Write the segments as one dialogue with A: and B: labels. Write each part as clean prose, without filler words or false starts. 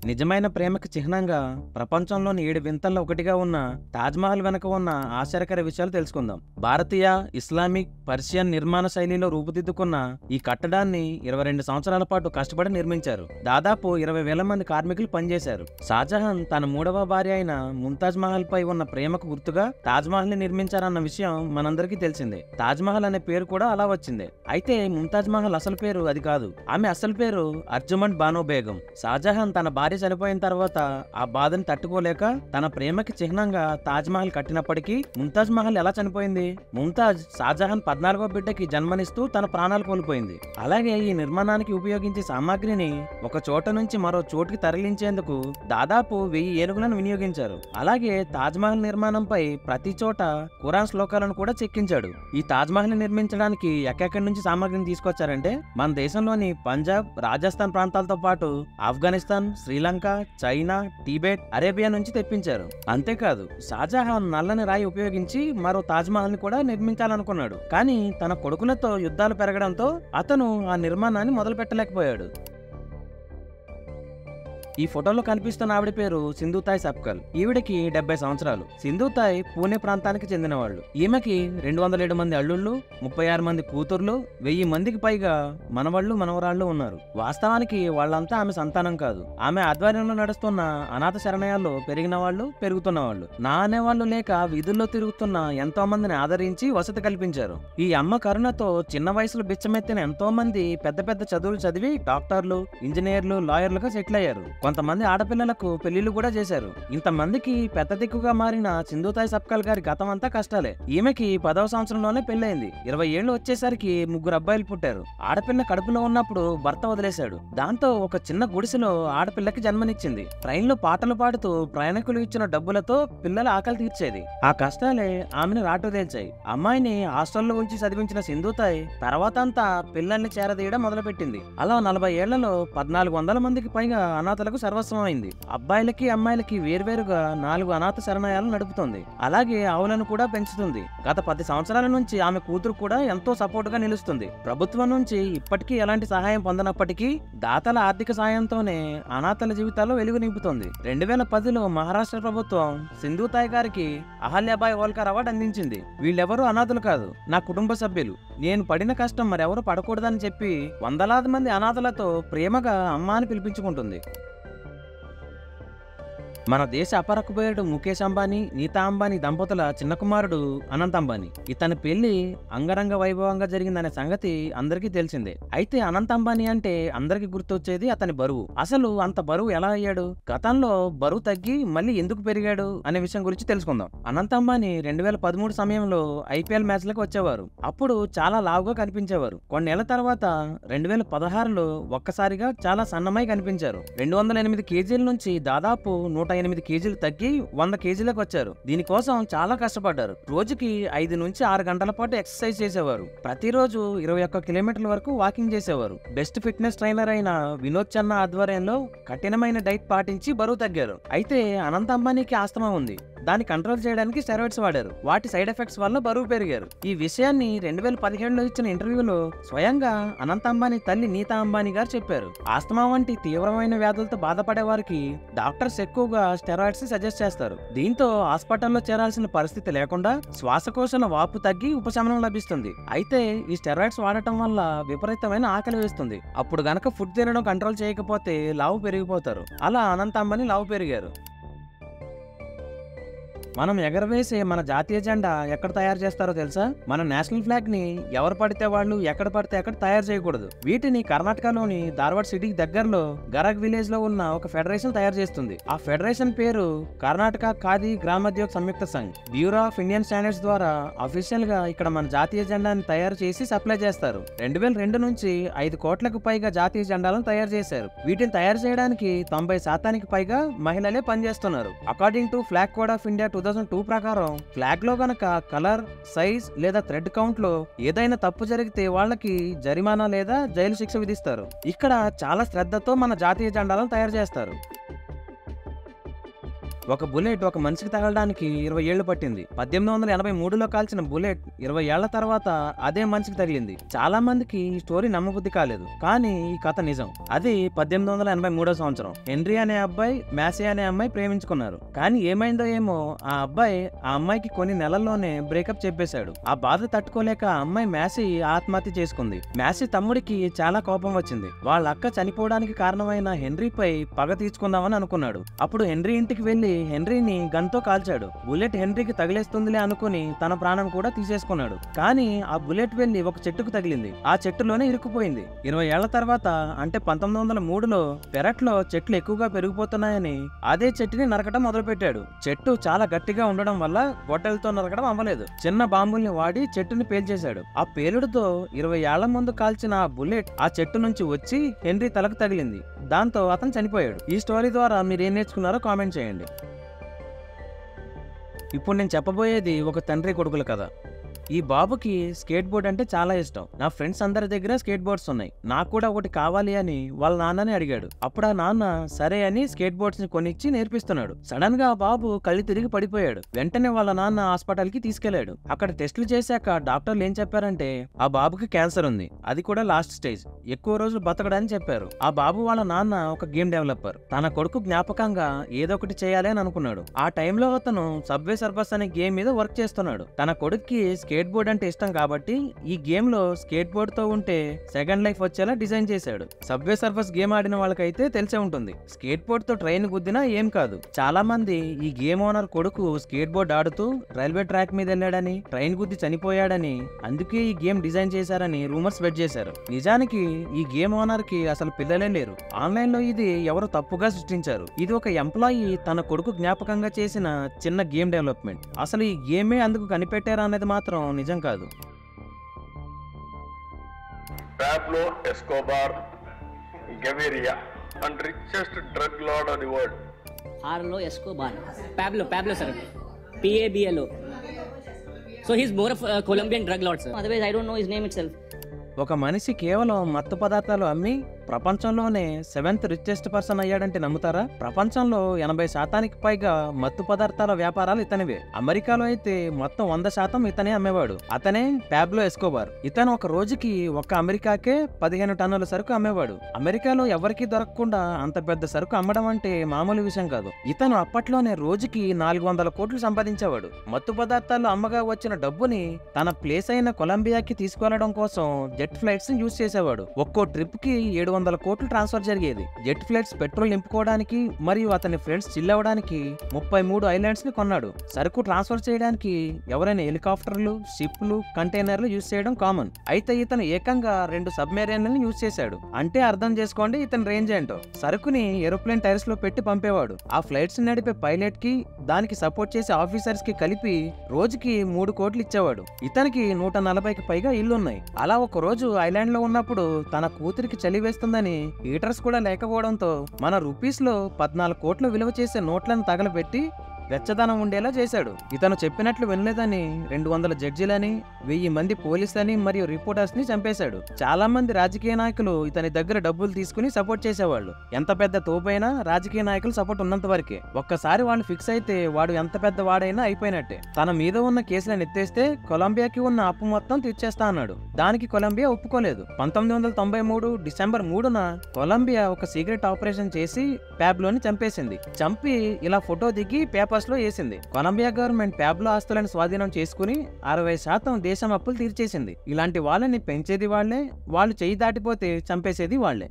A: నిజమైన ప్రేమకి చిహ్నంగా ప్రపంచంలోని 7 వింతల్లో ఒకటిగా ఉన్న తాజ్మహల్ వెనుక ఉన్న ఆశ్చర్యకర విషయాలు తెలుసుకుందాం. భారతీయ, ఇస్లామిక్, పర్షియన్ నిర్మాణ శైలిలో రూపుదిద్దుకున్న ఈ కట్టడాన్ని 22 సంవత్సరాల పాటు కష్టపడి నిర్మించారు. దాదాపు 20,000 మంది కార్మికులు పనిచేశారు. షాజహాన్ తన 3వ భార్య అయిన ముంతాజ్ మహల్ పై ఉన్న ప్రేమకు గుర్తుగా తాజ్మహల్ ని నిర్మించారన్న విషయం మనందరికీ తెలిసిందే. తాజ్మహల్ అనే పేరు కూడా అలా వచ్చిందే. అయితే ముంతాజ్ మహల్ అసలు పేరు అది కాదు. ఆమె అసలు పేరు అర్జుమండ్ బానో బేగం. షాజహాన్ తన భార్య చనిపోయిన తర్వాత ఆ బాధను తట్టుకోలేక తన ప్రేమకి చిహ్నంగా తాజ్ మహల్ కట్టినప్పటికీ ముంతాజ్ మహల్ ఎలా చనిపోయింది? ముంతాజ్ షాజహాన్ 14వ బిడ్డకి జన్మనిస్తూ తన ప్రాణాలు కోల్పోయింది. అలాగే ఈ నిర్మాణానికి ఉపయోగించే సామాగ్రిని ఒక చోట నుంచి మరో చోటుకి తరలించేందుకు దాదాపు 1000 ఏనుగులను వినియోగించారు. అలాగే తాజ్ మహల్ నిర్మాణంపై ప్రతి చోట ఖురాన్ శ్లోకాలను కూడా చెక్కించాడు. ఈ తాజ్ మహల్ ని నిర్మించడానికి ఎక్కడి నుంచి సామాగ్రిని తీసుకొచ్చారంటే మన దేశంలోని పంజాబ్, రాజస్థాన్ ప్రాంతాలతో పాటు Afghanistan, Sri Lanka, China, Tibet, Arabia నుంచి తెప్పించారు. అంతేకాదు షాజహాన్ నల్లని రాయి ఉపయోగించి మరో తాజ్ మహల్ ని కూడా నిర్మించాలనుకున్నాడు. కానీ తన కొడుకులతో యుద్ధాలు పెరగడంతో అతను ఆ నిర్మాణాన్ని మొదలు పెట్టలేకపోయాడు. ఈ ఫోటోలో కనిపిస్తున్న ఆవిడ పేరు సింధుతాయ్ సప్కల్. ఈవిడకి 70 సంవత్సరాలు. సింధుతాయ్ పూణే ప్రాంతానికి చెందినవాళ్ళు. ఈమెకి 207 మంది అల్లుళ్ళు, 36 మంది కూతుర్లు, 1000 మందికి పైగా మనవళ్ళు, మనవరాళ్లు ఉన్నారు. వాస్తవానికి వాళ్ళంతా ఆమె సంతానం కాదు. ఆమె ఆధ్వర్యంలో నడుస్తున్న అనాథ శరణాలయాల్లో పెరిగిన వాళ్ళు, పెరుగుతున్న వాళ్ళు. నా అనేవాళ్లు లేక వీధుల్లో తిరుగుతున్న ఎంతో మందిని ఆదరించి వసతి కల్పించారు. ఈ అమ్మ కరుణతో చిన్న వయసులో బిచ్చమెత్తిన ఎంతో మంది పెద్ద పెద్ద చదువులు చదివి డాక్టర్లు, ఇంజనీర్లు, లాయర్లుగా సెటిల్ అయ్యారు. కొంతమంది ఆడపిల్లలకు పెళ్లిళ్లు కూడా చేశారు. ఇంతమందికి పెద్ద దిక్కుగా మారిన సింధుతాయ్ సప్కల్ గారి గతం అంతా కష్టాలే. ఈమెకి 10వ సంవత్సరంలోనే పెళ్లైంది. 20 ఏళ్లు వచ్చేసరికి 3 అబ్బాయిలు పుట్టారు. ఆడపిల్ల కడుపులో ఉన్నప్పుడు భర్త వదిలేశాడు. దాంతో ఒక చిన్న గుడిసెలో ఆడపిల్లకి జన్మనిచ్చింది. ట్రైన్లో పాటలు పాడుతూ ప్రయాణికులు ఇచ్చిన డబ్బులతో పిల్లల ఆకలి తీర్చేది. ఆ కష్టాలే ఆమెను రాటుదేల్చాయి. అమ్మాయిని హాస్టల్లో ఉంచి చదివించిన సింధుతాయ్ తర్వాత అంతా పిల్లల్ని చేరదీయడం మొదలుపెట్టింది. అలా 40 ఏళ్లలో 1400 మందికి పైగా అనాథలకు సర్వస్వం అయింది. అబ్బాయిలకి, అమ్మాయిలకి వేర్వేరుగా 4 అనాథ శరణాలయాలను నడుపుతుంది. అలాగే ఆవులను కూడా పెంచుతుంది. గత 10 సంవత్సరాల నుంచి ఆమె కూతురు కూడా ఎంతో సపోర్ట్ గా నిలుస్తుంది. ప్రభుత్వం నుంచి ఇప్పటికీ ఎలాంటి సహాయం పొందనప్పటికీ దాతల ఆర్థిక సాయంతోనే అనాథల జీవితాల్లో వెలుగు నింపుతుంది. 2010లో మహారాష్ట్ర ప్రభుత్వం సింధుతాయ్ గారికి అహల్యాబాయ్ హోల్కర్ అవార్డు అందించింది. వీళ్ళెవరూ అనాథులు కాదు, నా కుటుంబ సభ్యులు. నేను పడిన కష్టం మరెవరూ పడకూడదని చెప్పి వందలాది మంది అనాథలతో ప్రేమగా అమ్మ అని పిలిపించుకుంటుంది. మన దేశ అపరకుబేరుడు ముఖేష్ అంబానీ, నీతా అంబానీ దంపతుల చిన్న కుమారుడు అనంత్ అంబానీ. ఇతని పెళ్లి అంగరంగ వైభవంగా జరిగిందనే సంగతి అందరికీ తెలిసిందే. అయితే అనంత్ అంబానీ అంటే అందరికి గుర్తొచ్చేది అతని బరువు. అసలు అంత బరువు ఎలా అయ్యాడు? గతంలో బరువు తగ్గి మళ్ళీ ఎందుకు పెరిగాడు అనే విషయం గురించి తెలుసుకుందాం. అనంత్ అంబానీ 2013 సమయంలో ఐపీఎల్ మ్యాచ్లకు వచ్చేవారు. అప్పుడు చాలా లావుగా కనిపించేవారు. కొన్నేళ్ల తర్వాత 2016లో ఒక్కసారిగా చాలా సన్నమై కనిపించారు. 208 కేజీల నుంచి దాదాపు 108 కేజీలు తగ్గి 100 కేజీలకు వచ్చారు. దీనికోసం చాలా కష్టపడ్డారు. రోజుకి 5 నుంచి 6 గంటల పాటు ఎక్సర్సైజ్ చేసేవారు. ప్రతిరోజు 21 కిలోమీటర్ల వరకు వాకింగ్ చేసేవారు. బెస్ట్ ఫిట్నెస్ ట్రైనర్ అయిన వినోద్ చన్నా ఆధ్వర్యంలో కఠినమైన డైట్ పాటించి బరువు తగ్గారు. అయితే అనంత్ అంబానీకి ఆస్తమా ఉంది. దాన్ని కంట్రోల్ చేయడానికి స్టెరాయిడ్స్ వాడారు. వాటి సైడ్ ఎఫెక్ట్స్ వల్ల బరువు పెరిగారు. ఈ విషయాన్ని 2017లో ఇచ్చిన ఇంటర్వ్యూలో స్వయంగా అనంత్ అంబానీ తల్లి నీతా అంబానీ గారు చెప్పారు. ఆస్తమా వంటి తీవ్రమైన వ్యాధులతో బాధపడే వారికి డాక్టర్స్ ఎక్కువగా స్టెరాయిడ్స్ సజెస్ట్ చేస్తారు. దీంతో హాస్పిటల్లో చేరాల్సిన పరిస్థితి లేకుండా శ్వాసకోశల వాపు తగ్గి ఉపశమనం లభిస్తుంది. అయితే ఈ స్టెరాయిడ్స్ వాడటం వల్ల విపరీతమైన ఆకలి వేస్తుంది. అప్పుడు గనక ఫుడ్ తినడం కంట్రోల్ చేయకపోతే లావు పెరిగిపోతారు. అలా అనంత్ అంబానీ లావు పెరిగారు. మనం ఎగరవేసే మన జాతీయ జెండా ఎక్కడ తయారు చేస్తారో తెలుసా? మన నేషనల్ ఫ్లాగ్ ని ఎవరు పడితే వాళ్ళు ఎక్కడ పడితే అక్కడ తయారు చేయకూడదు. వీటిని కర్ణాటకలోని ధార్వాడ్ సిటీకి దగ్గరలో గరగ్ విలేజ్ లో ఉన్న ఒక ఫెడరేషన్ తయారు చేస్తుంది. ఆ ఫెడరేషన్ పేరు Karnataka Khadi Gramodyog Samyukta Sangh. Bureau of Indian standards ద్వారా అఫీషియల్ గా ఇక్కడ మన జాతీయ జెండాని తయారు చేసి సప్లై చేస్తారు. 2002 నుంచి 5 కోట్లకు పైగా జాతీయ జెండాలను తయారు చేశారు. వీటిని తయారు చేయడానికి 90% పైగా మహిళలే పనిచేస్తున్నారు. According to flag code of India 2002 ప్రకారం ఫ్లాగ్ లో గనక కలర్, సైజ్ లేదా థ్రెడ్ కౌంట్ లో ఏదైనా తప్పు జరిగితే వాళ్ళకి జరిమానా లేదా జైలు శిక్ష విధిస్తారు. ఇక్కడ చాలా శ్రద్ధతో మన జాతీయ జెండాలను తయారు చేస్తారు. ఒక బుల్లెట్ ఒక మనిషికి తగలడానికి 20 ఏళ్లు పట్టింది. 1883లో కాల్చిన బుల్లెట్ 20 ఏళ్ల తర్వాత అదే మనిషికి తగిలింది. చాలా మందికి ఈ స్టోరీ నమ్మబుద్ధి కాలేదు, కానీ ఈ కథ నిజం. అది 1883 సంవత్సరం. హెన్రీ అనే అబ్బాయి మ్యాసీ అనే అమ్మాయి ప్రేమించుకున్నారు. కానీ ఏమైందో ఏమో ఆ అబ్బాయి ఆ అమ్మాయికి కొన్ని నెలల్లోనే బ్రేకప్ చెప్పేశాడు. ఆ బాధ తట్టుకోలేక ఆ అమ్మాయి మ్యాసీ ఆత్మహత్య చేసుకుంది. మ్యాసీ తమ్ముడికి చాలా కోపం వచ్చింది. వాళ్ళ అక్క చనిపోవడానికి కారణమైన హెన్రీపై పగ తీర్చుకుందామని అనుకున్నాడు. అప్పుడు హెన్రీ ఇంటికి వెళ్లి హెన్రీని గన్తో కాల్చాడు. బుల్లెట్ హెన్రీకి తగిలేస్తుందిలే అనుకుని తన ప్రాణం కూడా తీసేసుకున్నాడు. కానీ ఆ బుల్లెట్ వెళ్లి ఒక చెట్టుకు తగిలింది. ఆ చెట్టులోనే ఇరుక్కుపోయింది. 20 ఏళ్ల తర్వాత అంటే 1903లో పెరట్లో చెట్లు ఎక్కువగా పెరిగిపోతున్నాయని అదే చెట్టుని నరకటం మొదలుపెట్టాడు. చెట్టు చాలా గట్టిగా ఉండడం వల్ల గొడ్డలతో నరకడం అవ్వలేదు. చిన్న బాంబుల్ని వాడి చెట్టుని పేల్చేశాడు. ఆ పేలుడుతో 20 ఏళ్ల ముందు కాల్చిన ఆ బుల్లెట్ ఆ చెట్టు నుంచి వచ్చి హెన్రీ తలకు తగిలింది. దాంతో అతను చనిపోయాడు. ఈ స్టోరీ ద్వారా మీరు ఏం నేర్చుకున్నారో కామెంట్ చేయండి. ఇప్పుడు నేను చెప్పబోయేది ఒక తండ్రి కొడుకుల కథ. ఈ బాబుకి స్కేట్ బోర్డ్ అంటే చాలా ఇష్టం. నా ఫ్రెండ్స్ అందరి దగ్గర స్కేట్ బోర్డ్స్ ఉన్నాయి, నాకు కూడా ఒకటి కావాలి అని వాళ్ళ నాన్నని అడిగాడు. అప్పుడు ఆ నాన్న సరే అని స్కేట్ బోర్డ్స్ ని కొనిచ్చి నేర్పిస్తున్నాడు. సడన్ గా ఆ బాబు కళ్ళు తిరిగి పడిపోయాడు. వెంటనే వాళ్ళ నాన్న హాస్పిటల్ కి తీసుకెళ్లాడు. అక్కడ టెస్టులు చేశాక డాక్టర్లు ఏం చెప్పారంటే ఆ బాబుకి క్యాన్సర్ ఉంది, అది కూడా లాస్ట్ స్టేజ్, ఎక్కువ రోజులు బతకడని చెప్పారు. ఆ బాబు వాళ్ళ నాన్న ఒక గేమ్ డెవలపర్. తన కొడుకు జ్ఞాపకంగా ఏదో ఒకటి చేయాలి అని అనుకున్నాడు. ఆ టైంలో అతను సబ్వే సర్ఫర్స్ అనే గేమ్ మీద వర్క్ చేస్తున్నాడు. తన కొడుక్కి స్కేట్ బోర్డ్ అంటే ఇష్టం కాబట్టి ఈ గేమ్ లో స్కేట్ బోర్డ్ తో ఉంటే సెకండ్ లైఫ్ వచ్చేలా డిజైన్ చేశాడు. సబ్వే సర్ఫర్స్ గేమ్ ఆడిన వాళ్ళకైతే తెలిసే ఉంటుంది. స్కేట్ బోర్డ్ తో ట్రైన్ గుద్దినా ఏం కాదు. చాలా మంది ఈ గేమ్ ఓనర్ కొడుకు స్కేట్ బోర్డ్ ఆడుతూ రైల్వే ట్రాక్ మీద వెళ్ళాడని, ట్రైన్ గుద్ది చనిపోయాడని, అందుకే ఈ గేమ్ డిజైన్ చేశారని రూమర్స్ స్ప్రెడ్ చేశారు. నిజానికి ఈ గేమ్ ఓనర్ కి అసలు పిల్లలే లేరు. ఆన్లైన్ లో ఇది ఎవరు తప్పుగా సృష్టించారు. ఇది ఒక ఎంప్లాయీ తన కొడుకు జ్ఞాపకంగా చేసిన చిన్న గేమ్ డెవలప్మెంట్. అసలు ఈ గేమే అందుకు కనిపెట్టారా అనేది మాత్రం నిజం కాదు.
B: Pablo Escobar Gaviria and richest drug lord of the world.
C: Arlo Escobar. Pablo sir. PABLO. So he's more of a Colombian drug lord, sir. Otherwise I don't know his name itself.
A: ఒక మనిషి కేవలం మత్తు పదార్థాలు అమ్మి ప్రపంచంలోనే 7th richest person అయ్యాడంటే నమ్ముతారా? ప్రపంచంలో 80% పైగా మత్తు పదార్థాల వ్యాపారాలు ఇతనివే. అమెరికాలో అయితే మొత్తం 100% ఇతనే అమ్మేవాడు. అతనే పాబ్లో ఎస్కోబార్. ఇతను ఒక రోజుకి ఒక్క అమెరికాకే 15 టన్నుల సరుకు అమ్మేవాడు. అమెరికాలో ఎవరికీ దొరకకుండా అంత పెద్ద సరుకు అమ్మడం అంటే మామూలు విషయం కాదు. ఇతను అప్పట్లోనే రోజుకి 400 కోట్లు సంపాదించేవాడు. మత్తు పదార్థాలు అమ్మగా వచ్చిన డబ్బుని తన ప్లేస్ అయిన కొలంబియాకి తీసుకెళ్లడం కోసం జెట్ ఫ్లైట్స్ యూజ్ చేసేవాడు. ఒక్కో ట్రిప్ కి 700 కోట్లు ట్రాన్స్ఫర్ జరిగేది. జెట్ ఫ్లైట్స్ పెట్రోల్ నింపుకోవడానికి మరియు అతని ఫ్రెండ్స్ చిల్ అవ్వడానికి 33 ఐలాండ్స్ ని కొన్నాడు. సరుకు ట్రాన్స్ఫర్ చేయడానికి ఎవరైనా హెలికాప్టర్లు, షిప్లు, కంటైనర్లు యూజ్ చేయడం కామన్. అయితే ఇతను ఏకంగా 2 సబ్మెరైన్లను యూజ్ చేశాడు. అంటే అర్థం చేసుకోండి ఇతని రేంజ్ ఏంటో. సరుకుని ఏరోప్లేన్ టైర్స్ లో పెట్టి పంపేవాడు. ఆ ఫ్లైట్స్ నడిపే పైలట్ కి, దానికి సపోర్ట్ చేసే ఆఫీసర్స్ కి కలిపి రోజుకి 3 కోట్లు ఇచ్చేవాడు. ఇతనికి 140కి పైగా ఇల్లున్నాయి. అలా ఒక రోజు ఐలాండ్ లో ఉన్నప్పుడు తన కూతురికి చలి వేస్తుందని హీటర్స్ కూడా లేకపోవడంతో మన రూపీస్ లో 14 కోట్లు విలువ చేసే నోట్లను తగలబెట్టి వెచ్చదనం ఉండేలా చేశాడు. ఇతను చెప్పినట్లు వినలేదని 200 జడ్జిలని, 1000 మంది పోలీసులని మరియు రిపోర్టర్స్ ని చంపేశాడు. చాలా మంది రాజకీయ నాయకులు ఇతని దగ్గర డబ్బులు తీసుకుని సపోర్ట్ చేసేవాళ్ళు. ఎంత పెద్ద తోపైనా రాజకీయ నాయకులు సపోర్ట్ ఉన్నంత వరకే. ఒక్కసారి వాళ్ళు ఫిక్స్ అయితే వాడు ఎంత పెద్ద వాడైనా అయిపోయినట్టే. తన మీద ఉన్న కేసులను ఎత్తేస్తే కొలంబియాకి ఉన్న అప్పు మొత్తం తీర్చేస్తా అన్నాడు. దానికి కొలంబియా ఒప్పుకోలేదు. 1993 డిసెంబర్ 3న కొలంబియా ఒక సీక్రెట్ ఆపరేషన్ చేసి పాబ్లోని చంపేసింది. చంపి ఇలా ఫోటో దిగి పేపర్ లో వేసింది. కొలంబియా గవర్నమెంట్ పాబ్లో ఆస్తులను స్వాధీనం చేసుకుని 60% దేశం అప్పులు తీర్చేసింది. ఇలాంటి వాళ్ళని పెంచేది వాళ్లే, వాళ్ళు చెయ్యి దాటిపోతే చంపేసేది వాళ్లే.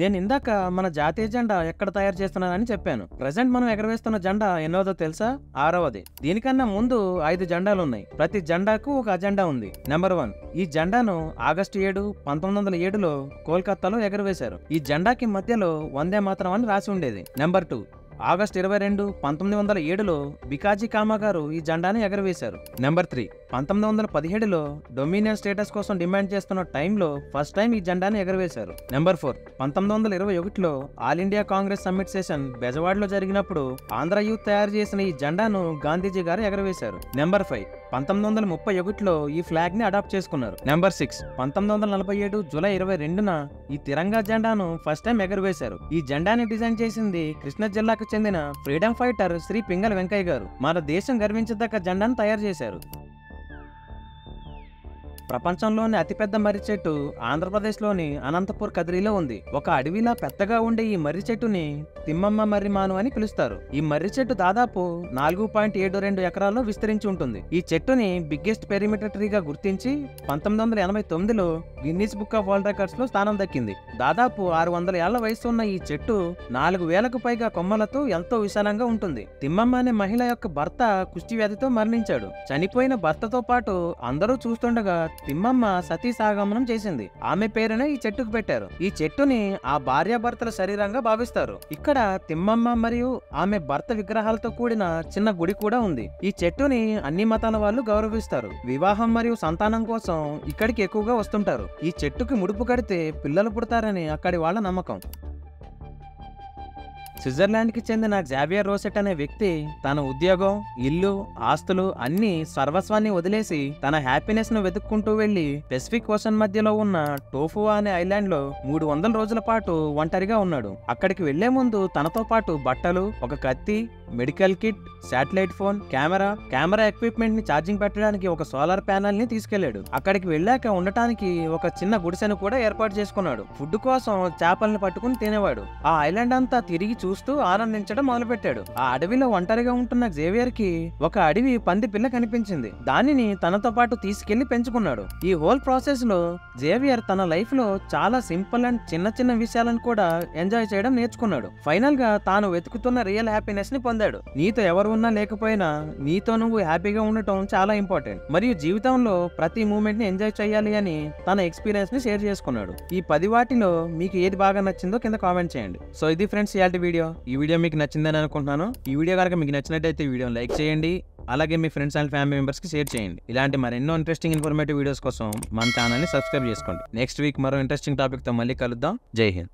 A: నేను ఇందాక మన జాతీయ జెండా ఎక్కడ తయారు చేస్తున్నానని చెప్పాను. ప్రెసెంట్ మనం ఎగరవేస్తున్న జెండా ఎన్నోదో తెలుసా? 6వది. దీనికన్నా ముందు 5 జెండాలు ఉన్నాయి. ప్రతి జెండాకు ఒక అజెండా ఉంది. నెంబర్ 1, ఈ జెండాను ఆగస్టు 7, 1907లో కోల్కతాలో ఎగరవేశారు. ఈ జెండాకి మధ్యలో వందే మాతరం అని రాసి ఉండేది. నెంబర్ 2, ఆగస్టు 22, 1907లో బికాజీ కామా గారు ఈ జెండాని ఎగరవేశారు. నెంబర్ 3, 1917లో డొమినియన్ స్టేటస్ కోసం డిమాండ్ చేస్తున్న టైంలో ఫస్ట్ టైం ఈ జెండాని ఎగరవేశారు. నెంబర్ 4, 1921లో all India Congress summit session బెజవాడలో జరిగినప్పుడు ఆంధ్ర యూత్ తయారు చేసిన ఈ జెండాను గాంధీజీ గారు ఎగరవేశారు. నెంబర్ 5, 1931లో ఈ ఫ్లాగ్ ని అడాప్ట్ చేసుకున్నారు. నెంబర్ 6, 1947 జూలై 22న ఈ తిరంగా జెండాను ఫస్ట్ టైం ఎగరవేశారు. ఈ జెండాని డిజైన్ చేసింది కృష్ణా జిల్లాకు చెందిన ఫ్రీడమ్ ఫైటర్ శ్రీ పింగళ వెంకయ్య గారు. మన దేశం గర్వించదగ్గ జెండాను తయారు చేశారు. ప్రపంచంలోని అతిపెద్ద మర్రి చెట్టు ఆంధ్రప్రదేశ్లోని అనంతపూర్ కదిరిలో ఉంది. ఒక అడవిలా పెద్దగా ఉండే ఈ మర్రి చెట్టుని తిమ్మమ్మ మర్రి మాను అని పిలుస్తారు. ఈ మర్రి చెట్టు దాదాపు 4.72 ఎకరాల్లో విస్తరించి ఉంటుంది. ఈ చెట్టుని బిగ్గెస్ట్ పెరిమీటర్ ట్రీగా గుర్తించి 1989లో Guinness book of world records లో స్థానం దక్కింది. దాదాపు 600 ఏళ్ల వయసు ఉన్న ఈ చెట్టు 4000కు పైగా కొమ్మలతో ఎంతో విశాలంగా ఉంటుంది. తిమ్మమ్మ అనే మహిళ యొక్క భర్త కుష్టి వ్యాధితో మరణించాడు. చనిపోయిన భర్తతో పాటు అందరూ చూస్తుండగా తిమ్మమ్మ సతీ సాగమనం చేసింది. ఆమె పేరునే ఈ చెట్టుకు పెట్టారు. ఈ చెట్టుని ఆ భార్యాభర్తల శరీరంగా భావిస్తారు. ఇక్కడ తిమ్మమ్మ మరియు ఆమె భర్త విగ్రహాలతో కూడిన చిన్న గుడి కూడా ఉంది. ఈ చెట్టుని అన్ని మతాల వాళ్ళు గౌరవిస్తారు. వివాహం మరియు సంతానం కోసం ఇక్కడికి ఎక్కువగా వస్తుంటారు. ఈ చెట్టుకి ముడుపు కడితే పిల్లలు పుడతారని అక్కడి వాళ్ళ నమ్మకం. స్విట్జర్లాండ్ కి చెందిన జావియర్ రోసెట్ అనే వ్యక్తి తన ఉద్యోగం, ఇల్లు, ఆస్తులు అన్ని సర్వస్వాన్ని వదిలేసి తన హ్యాపీనెస్ ను వెతుక్కుంటూ వెళ్లి పెసిఫిక్ ఓషన్ మధ్యలో ఉన్న టోఫువా అనే ఐలాండ్ లో 300 రోజుల పాటు ఒంటరిగా ఉన్నాడు. అక్కడికి వెళ్లే ముందు తనతో పాటు బట్టలు, ఒక కత్తి, medical kit, satellite phone, camera equipment ని ఛార్జింగ్ పెట్టడానికి ఒక సోలార్ ప్యానెల్ ని తీసుకెళ్లాడు. అక్కడికి వెళ్ళాక ఉండటానికి ఒక చిన్న గుడిసెను కూడా ఏర్పాటు చేసుకున్నాడు. ఫుడ్ కోసం చేపల్ని పట్టుకుని తినేవాడు. ఆ ఐలాండ్ అంతా తిరిగి చూస్తూ ఆనందించడం మొదలుపెట్టాడు. ఆ అడవిలో ఒంటరిగా ఉంటున్న జేవియర్ కి ఒక అడవి పంది పిల్ల కనిపించింది. దానిని తనతో పాటు తీసుకెళ్లి పెంచుకున్నాడు. ఈ హోల్ ప్రాసెస్ లో జేవియర్ తన లైఫ్ లో చాలా సింపుల్ అండ్ చిన్న చిన్న విషయాలను కూడా ఎంజాయ్ చేయడం నేర్చుకున్నాడు. ఫైనల్ గా తాను వెతుకుతున్న రియల్ హ్యాపీనెస్ ని పొందాడు. నీతో ఎవరు ఉన్నా లేకపోయినా నీతో నువ్వు హ్యాపీగా ఉండటం చాలా ఇంపార్టెంట్. మరియు జీవితంలో ప్రతి మూమెంట్ ని ఎంజాయ్ చేయాలి అని తన ఎక్స్పీరియన్స్ ని షేర్ చేసుకున్నాడు. ఈ 10 వాటిలో మీకు ఏది బాగా నచ్చిందో కింద కామెంట్ చేయండి. సో ఇది ఫ్రెండ్స్ ఇయాల్టి వీడియో. ఈ వీడియో మీకు నచ్చిందని అనుకుంటున్నాను. ఈ వీడియో కనుక మీకు నచ్చినట్టయితే వీడియోని లైక్ చేయండి. అలాగే మీ ఫ్రెండ్స్ అండ్ ఫ్యామిలీ మెంబర్స్ కి షేర్ చేయండి. ఇలాంటి మరెన్నో ఇంట్రెస్టింగ్ ఇన్ఫర్మేటివ్ వీడియోస్ కోసం మన ఛానల్ ని సబ్స్క్రైబ్ చేసుకోండి. నెక్స్ట్ వీక్ మరో ఇంట్రెస్టింగ్ టాపిక్ తో మళ్ళీ కలుద్దాం. జై హింద్.